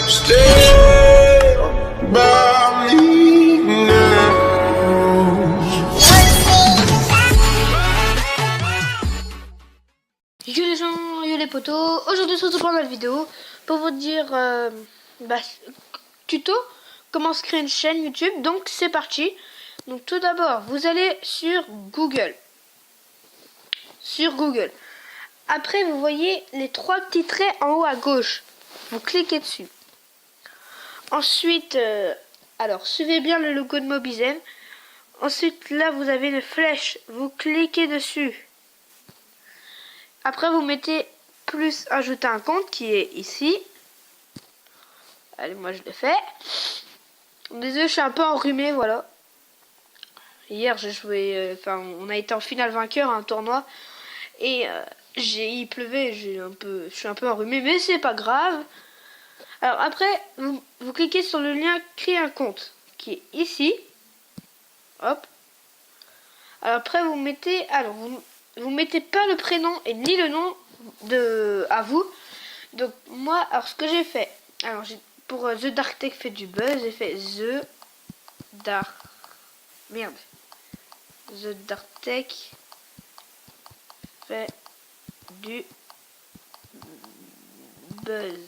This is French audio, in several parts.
Stay by me now. Yo les gens, yo les potos, aujourd'hui je se retrouve dans la vidéo pour vous dire tuto comment se créer une chaîne YouTube. Donc c'est parti. Donc tout d'abord vous allez sur Google. Après vous voyez les trois petits traits en haut à gauche. Vous cliquez dessus. Ensuite, alors suivez bien le logo de Mobizen. Ensuite là vous avez une flèche. Vous cliquez dessus. Après vous mettez plus ajouter un compte qui est ici. Allez, moi je l'ai fait. Désolé, je suis un peu enrhumé, voilà. Hier j'ai joué, on a été en finale vainqueur à un tournoi et il pleuvait, je suis un peu enrhumé, mais c'est pas grave. Alors après vous cliquez sur le lien créer un compte qui est ici. Hop. Alors après vous mettez, vous mettez pas le prénom et ni le nom à vous. Donc moi, alors ce que j'ai fait, alors pour The Dark Tech fait du buzz, j'ai fait The Dark Tech fait du buzz.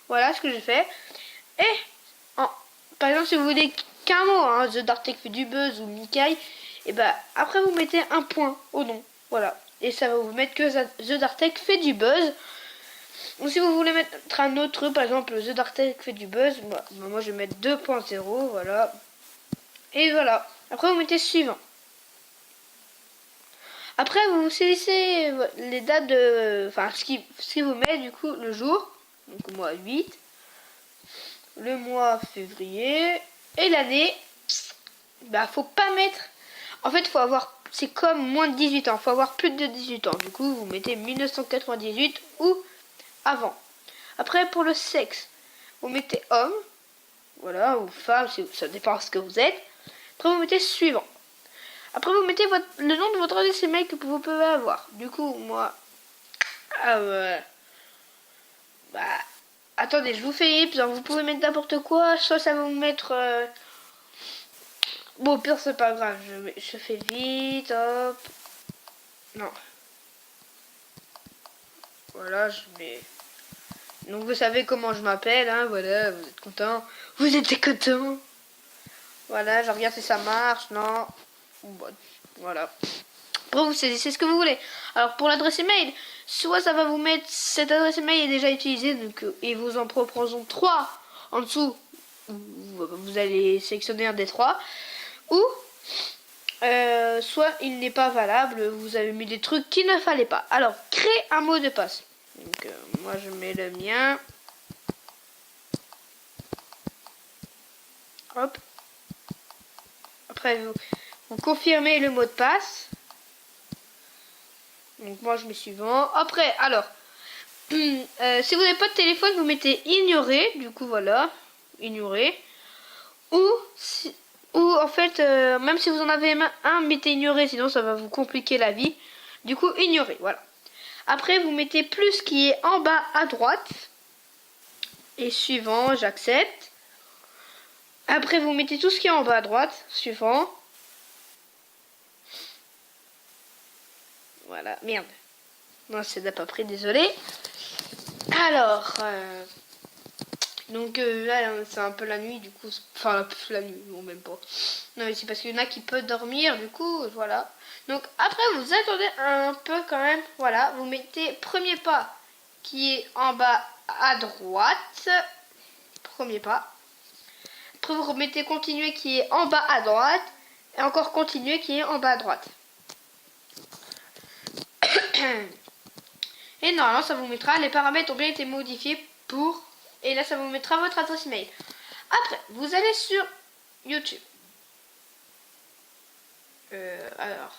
Voilà ce que j'ai fait. Et par exemple, si vous voulez qu'un mot, hein, The Dark Tech fait du buzz ou Mikai, et ben après vous mettez un point au nom. Voilà. Et ça va vous mettre que The Dark Tech fait du buzz. Ou si vous voulez mettre un autre, par exemple The Dark Tech fait du buzz, moi je vais mettre 2.0, voilà. Et voilà. Après vous mettez suivant. Après vous saisissez les dates de, ce qui vous met du coup le jour. Donc mois 8, le mois février et l'année. Faut pas mettre. En fait faut avoir, c'est comme moins de 18 ans, faut avoir plus de 18 ans. Du coup vous mettez 1998 ou avant. Après pour le sexe, vous mettez homme, voilà, ou femme, ça dépend de ce que vous êtes. Après vous mettez suivant. Après vous mettez le nom de votre adresse email que vous pouvez avoir. Du coup moi, attendez, je vous fais Ips, vous pouvez mettre n'importe quoi, soit ça va vous mettre bon, pire c'est pas grave, je fais vite, hop. Non. Voilà, je mets. Donc vous savez comment je m'appelle, hein, voilà, vous êtes content. Vous êtes content. Voilà, je regarde si ça marche, non. Bon, voilà. Après vous saisissez ce que vous voulez. Alors pour l'adresse email, soit ça va vous mettre, cette adresse email est déjà utilisée, donc, et vous en proposeront 3 en dessous. Vous allez sélectionner un des 3. Ou soit il n'est pas valable, vous avez mis des trucs qu'il ne fallait pas. Alors créez un mot de passe. Donc moi je mets le mien. Hop. Après vous confirmez le mot de passe. Donc moi je mets suivant. Après alors si vous n'avez pas de téléphone vous mettez ignorer. Du coup voilà, ignorer. Ou en fait même si vous en avez un, mettez ignorer, sinon ça va vous compliquer la vie. Du coup ignorer, voilà. Après vous mettez plus qui est en bas à droite. Et suivant, j'accepte. Après vous mettez tout ce qui est en bas à droite. Suivant. Voilà, merde. Non, c'est n'a pas pris, désolé. Alors, donc là c'est un peu la nuit, du coup, la nuit, bon même pas. Non mais c'est parce qu'il y en a qui peuvent dormir, du coup, voilà. Donc après vous attendez un peu quand même, voilà. Vous mettez premier pas qui est en bas à droite. Premier pas. Après vous remettez continuer qui est en bas à droite. Et encore continuer qui est en bas à droite. Et normalement ça vous mettra les paramètres ont bien été modifiés pour. Et là ça vous mettra votre adresse email. Après vous allez sur YouTube. Alors.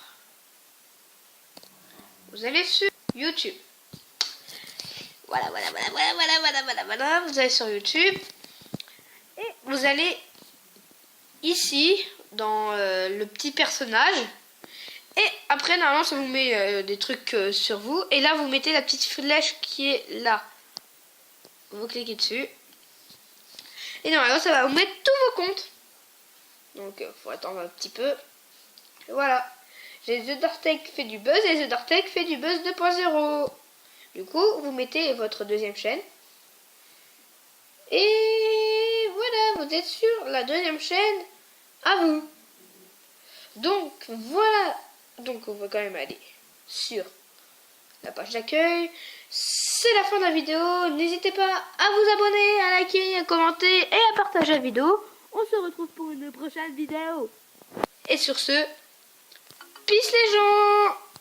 Vous allez sur YouTube. Voilà. Vous allez sur YouTube. Et vous allez ici dans le petit personnage. Et après, normalement, ça vous met des trucs sur vous. Et là, vous mettez la petite flèche qui est là. Vous cliquez dessus. Et normalement, ça va vous mettre tous vos comptes. Donc, faut attendre un petit peu. Et voilà. J'ai The Dartech fait du buzz et The Dartech fait du buzz 2.0. Du coup, vous mettez votre deuxième chaîne. Et voilà, vous êtes sur la deuxième chaîne à vous. Donc, voilà. Donc, on va quand même aller sur la page d'accueil. C'est la fin de la vidéo. N'hésitez pas à vous abonner, à liker, à commenter et à partager la vidéo. On se retrouve pour une prochaine vidéo. Et sur ce, peace les gens!